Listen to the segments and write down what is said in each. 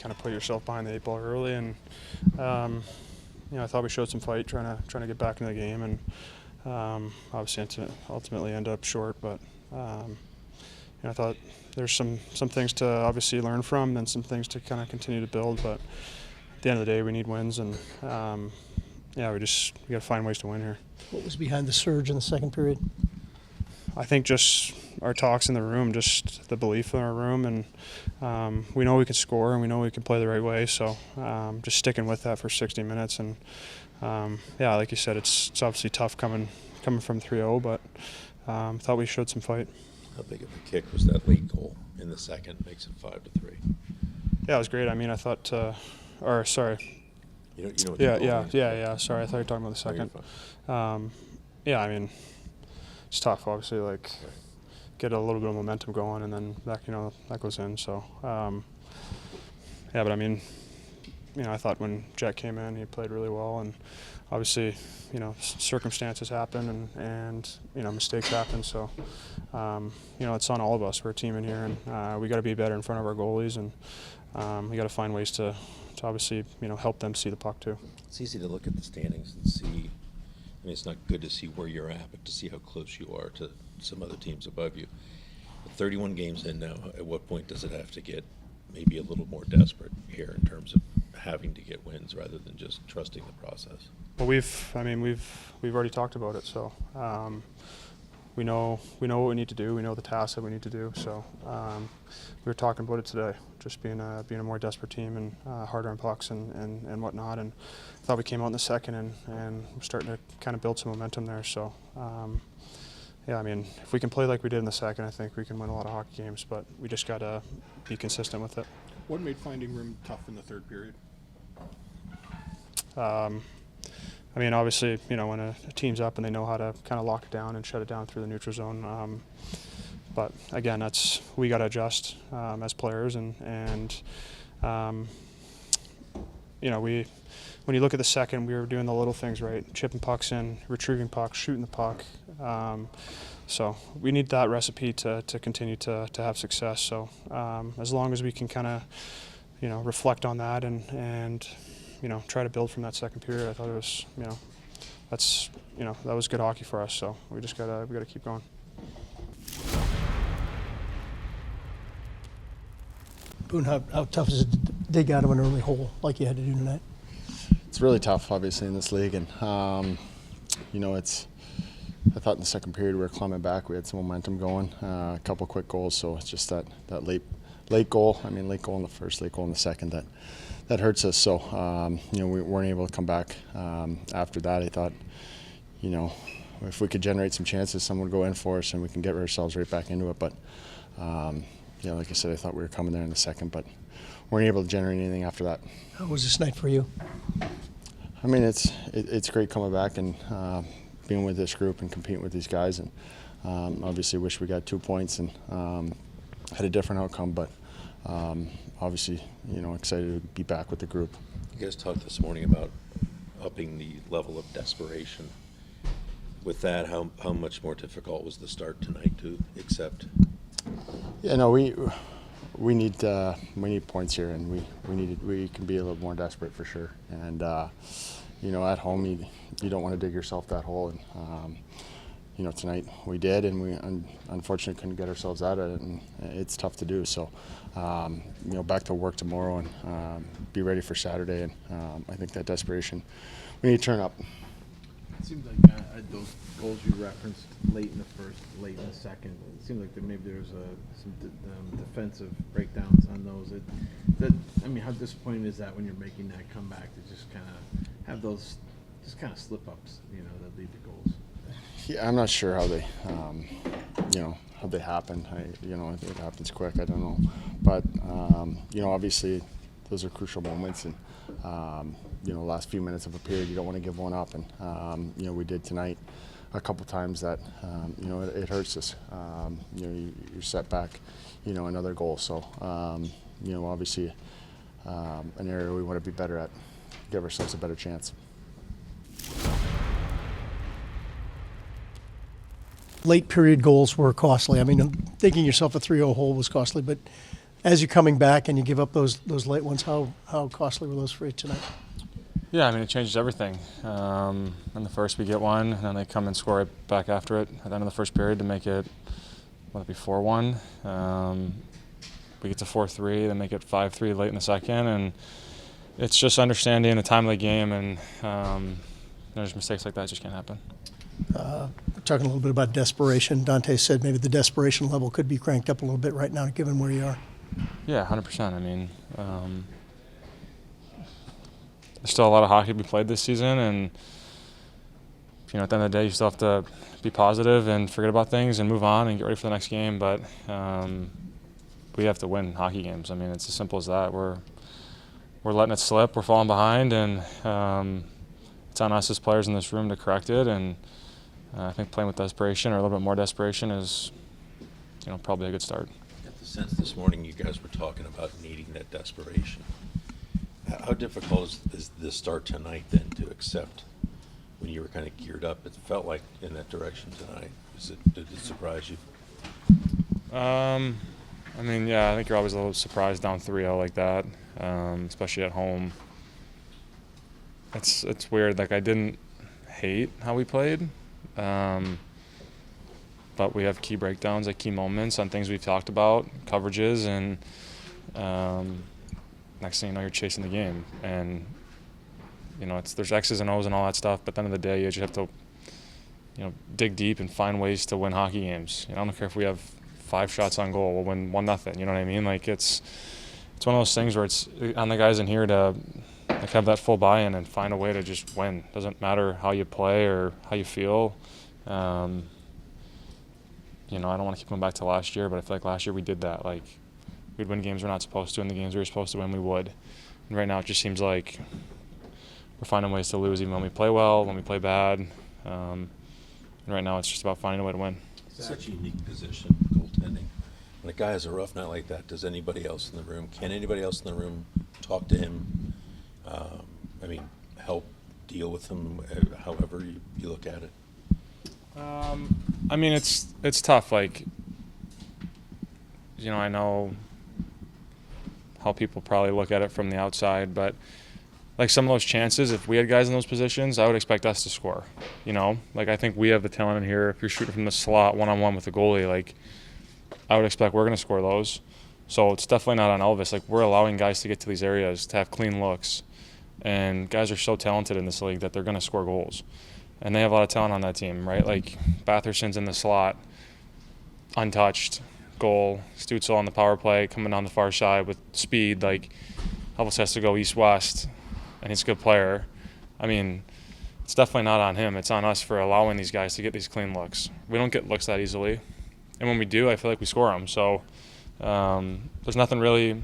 kind of put yourself behind the 8 ball early, and I thought we showed some fight trying to get back into the game, and obviously ultimately end up short, but I thought there's some things to obviously learn from and some things to kind of continue to build, but at the end of the day we need wins, and we got to find ways to win here. What was behind the surge in the second period? I think just our talks in the room, just the belief in our room, and we know we can score and we know we can play the right way, so just sticking with that for 60 minutes, and like you said, it's obviously tough coming from 3-0, but thought we showed some fight. How big of a kick was that late goal in the second? Makes it 5-3. Yeah, it was great. I mean, I thought, sorry. You know what Yeah. Sorry, I thought you were talking about the second. I mean, it's tough, obviously, like get a little bit of momentum going, and then that goes in. So, but I mean, I thought when Jack came in, he played really well, and obviously, circumstances happen and mistakes happen. So, it's on all of us. We're a team in here, and we got to be better in front of our goalies, and we got to find ways to obviously, help them see the puck too. It's easy to look at the standings and see. I mean, it's not good to see where you're at, but to see how close you are to some other teams above you. But 31 games in now, at what point does it have to get maybe a little more desperate here in terms of having to get wins rather than just trusting the process? Well, we've already talked about it, so we know what we need to do. We know the tasks that we need to do. So we were talking about it today, just being a more desperate team and harder on pucks and whatnot. And I thought we came out in the second and we're starting to kind of build some momentum there. So I mean, if we can play like we did in the second, I think we can win a lot of hockey games. But we just got to be consistent with it. What made finding room tough in the third period? I mean, obviously, when a team's up and they know how to kind of lock it down and shut it down through the neutral zone. But again, we got to adjust as players, and when you look at the second, we were doing the little things right, chipping pucks in, retrieving pucks, shooting the puck. So we need that recipe to continue to have success. So as long as we can kind of reflect on that and try to build from that second period, I thought it was that was good hockey for us. So we gotta keep going. Boone, how tough is it to dig out of an early hole like you had to do tonight? It's really tough, obviously, in this league, and I thought in the second period we were climbing back. We had some momentum going, a couple quick goals. So it's just that late goal. I mean, late goal in the first, late goal in the second. That hurts us. So we weren't able to come back after that. I thought, if we could generate some chances, someone would go in for us, and we can get ourselves right back into it. But like I said, I thought we were coming there in the second, but weren't able to generate anything after that. How was this night for you? I mean, it's great coming back and being with this group and competing with these guys, and obviously wish we got 2 points and had a different outcome, but obviously, excited to be back with the group. You guys talked this morning about upping the level of desperation. With that, how much more difficult was the start tonight to accept? Yeah, no, we need points here, and we can be a little more desperate for sure. And at home you don't want to dig yourself that hole, and tonight we did, and we unfortunately couldn't get ourselves out of it, and it's tough to do. So back to work tomorrow and be ready for Saturday, and I think that desperation we need to turn up. It seemed like those goals you referenced late in the first, late in the second, it seemed like maybe there was some defensive breakdowns on those. How disappointing is that when you're making that comeback to just kind of have those just kind of slip-ups, that lead to goals? Yeah, I'm not sure how they, how they happen. It happens quick. I don't know, but obviously those are crucial moments, and last few minutes of a period, you don't want to give one up, and we did tonight a couple times that it hurts us. You're set back, another goal. So obviously an area we want to be better at, give ourselves a better chance. Late period goals were costly. I mean, thinking yourself a 3-0 hole was costly, but as you're coming back and you give up those late ones, how costly were those for you tonight? Yeah, I mean, it changes everything. In the first, we get one, and then they come and score it back after it at the end of the first period to make it, what would it be, 4-1. We get to 4-3, then make it 5-3 late in the second, and it's just understanding the time of the game, and there's mistakes like that just can't happen. We're talking a little bit about desperation. Dante said maybe the desperation level could be cranked up a little bit right now, given where you are. Yeah, 100%. I mean, there's still a lot of hockey to be played this season, and at the end of the day, you still have to be positive and forget about things and move on and get ready for the next game. But we have to win hockey games. I mean, it's as simple as that. We're letting it slip. We're falling behind, and it's on us as players in this room to correct it. And I think playing with desperation or a little bit more desperation is, probably a good start. I get the sense this morning you guys were talking about needing that desperation. How difficult is the start tonight then to accept when you were kind of geared up? It felt like in that direction tonight. Did it surprise you? I mean, yeah, I think you're always a little surprised down 3-0 like that, especially at home. It's weird. Like, I didn't hate how we played, but we have key breakdowns at key moments on things we've talked about, coverages, and next thing you know, you're chasing the game. And, there's X's and O's and all that stuff, but at the end of the day, you just have to, dig deep and find ways to win hockey games. I don't care if we have 5 shots on goal, we'll win 1-0. You know what I mean? Like, it's one of those things where it's on the guys in here to have that full buy-in and find a way to just win. Doesn't matter how you play or how you feel. I don't want to keep going back to last year, but I feel like last year we did that. Like, we'd win games we're not supposed to, and the games we were supposed to win, we would. And right now it just seems like we're finding ways to lose, even when we play well, when we play bad. And right now it's just about finding a way to win. It's such a unique position, goaltending. When a guy has a rough night like that, can anybody else in the room talk to him? Help deal with him, however you look at it? I mean, it's tough. Like, I know how people probably look at it from the outside, but like some of those chances, if we had guys in those positions, I would expect us to score. Like, I think we have the talent in here. If you're shooting from the slot one-on-one with the goalie, like, I would expect we're going to score those. So it's definitely not on Elvis. Like, we're allowing guys to get to these areas, to have clean looks. And guys are so talented in this league that they're going to score goals. And they have a lot of talent on that team, right? Like, Batherson's in the slot, untouched, goal. Stutzel on the power play, coming down the far side with speed. Like, Elvis has to go east-west, and he's a good player. I mean, it's definitely not on him. It's on us for allowing these guys to get these clean looks. We don't get looks that easily. And when we do, I feel like we score them. So there's nothing really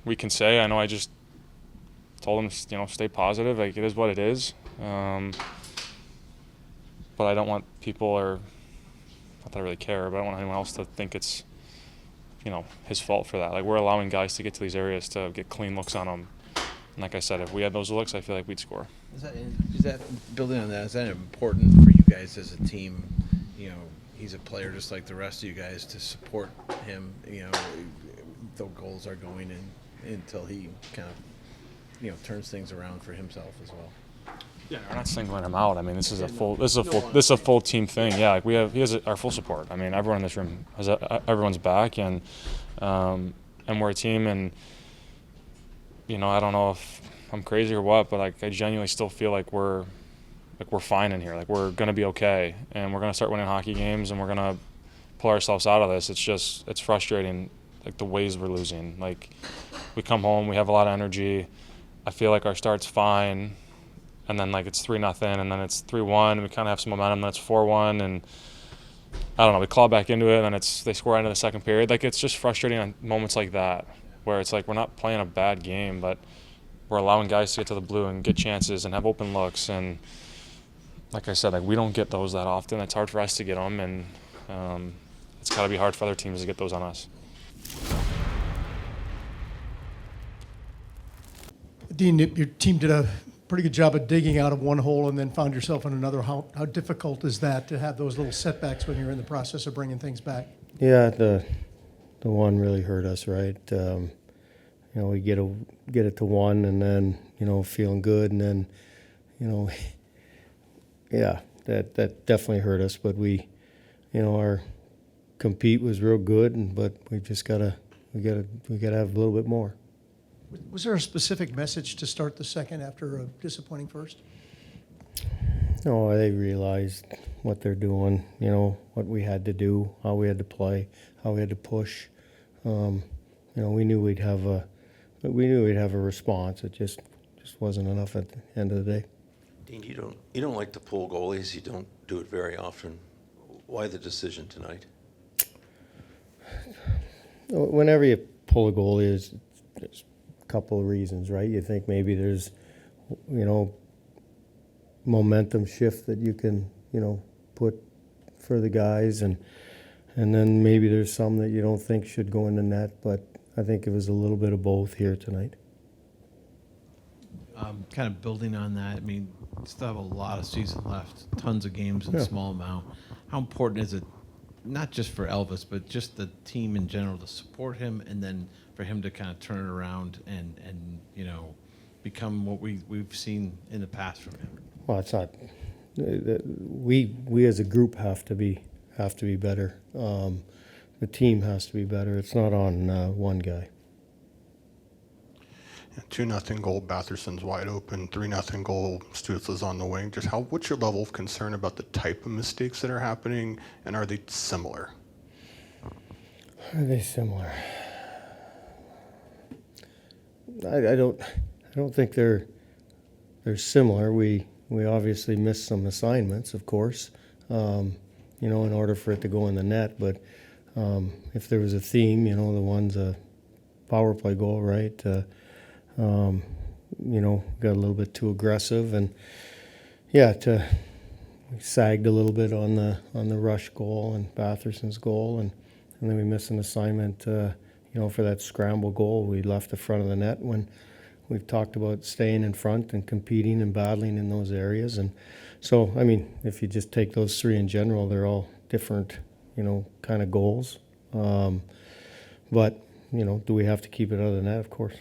we can say. I know I just told him, stay positive. Like, it is what it is. But I don't want people, or not that I really care, but I don't want anyone else to think it's, his fault for that. Like, we're allowing guys to get to these areas to get clean looks on them. And like I said, if we had those looks, I feel like we'd score. Is that building on that? Is that important for you guys as a team? He's a player just like the rest of you guys, to support him. The goals are going in until he kind of turns things around for himself as well. Yeah, we're not singling him out. I mean, this is a full team thing. Yeah, like he has our full support. I mean, everyone in this room has everyone's back, and we're a team. And I don't know if I'm crazy or what, but like, I genuinely still feel like we're fine in here. Like, we're gonna be okay, and we're gonna start winning hockey games, and we're gonna pull ourselves out of this. It's frustrating, like, the ways we're losing. Like, we come home, we have a lot of energy. I feel like our start's fine, and then like it's 3-0, and then it's 3-1, and we kind of have some momentum. Then it's 4-1, and I don't know. We claw back into it, and then they score into the second period. Like, it's just frustrating on moments like that, where it's like we're not playing a bad game, but we're allowing guys to get to the blue and get chances and have open looks. And like I said, like, we don't get those that often. It's hard for us to get them, and it's got to be hard for other teams to get those on us. Dean, your team did a pretty good job of digging out of one hole and then found yourself in another. How difficult is that, to have those little setbacks when you're in the process of bringing things back? Yeah, the one really hurt us, right? We get it to one, and then feeling good, and then yeah, that definitely hurt us. But we, our compete was real good, but we just gotta have a little bit more. Was there a specific message to start the second after a disappointing first? No, they realized what they're doing, what we had to do, how we had to play, how we had to push. We knew we'd have a response. It just wasn't enough at the end of the day. Dean, you don't like to pull goalies. You don't do it very often. Why the decision tonight? Whenever you pull a goalie, there's a couple of reasons, right? You think maybe there's, momentum shift that you can, put for the guys, and then maybe there's some that you don't think should go in the net, but I think it was a little bit of both here tonight. Kind of building on that, I mean, you still have a lot of season left, tons of games in a small amount. How important is it, not just for Elvis, but just the team in general, to support him, and then for him to kind of turn it around and become what we've seen in the past from him? Well, it's not. We as a group have to be better. The team has to be better. It's not on one guy. 2-0 goal, Batherson's wide open. 3-0 goal, Stützle's on the wing. Just what's your level of concern about the type of mistakes that are happening, and are they similar? Are they similar? I don't think they're similar. We obviously missed some assignments, of course, in order for it to go in the net. But if there was a theme, the one's a power play goal, right? Got a little bit too aggressive, and we sagged a little bit on the rush goal and Batherson's goal, and then we missed an assignment, for that scramble goal. We left the front of the net when we've talked about staying in front and competing and battling in those areas. And so, I mean, if you just take those three in general, they're all different, kind of goals. But, do we have to keep it out of the net? Of course.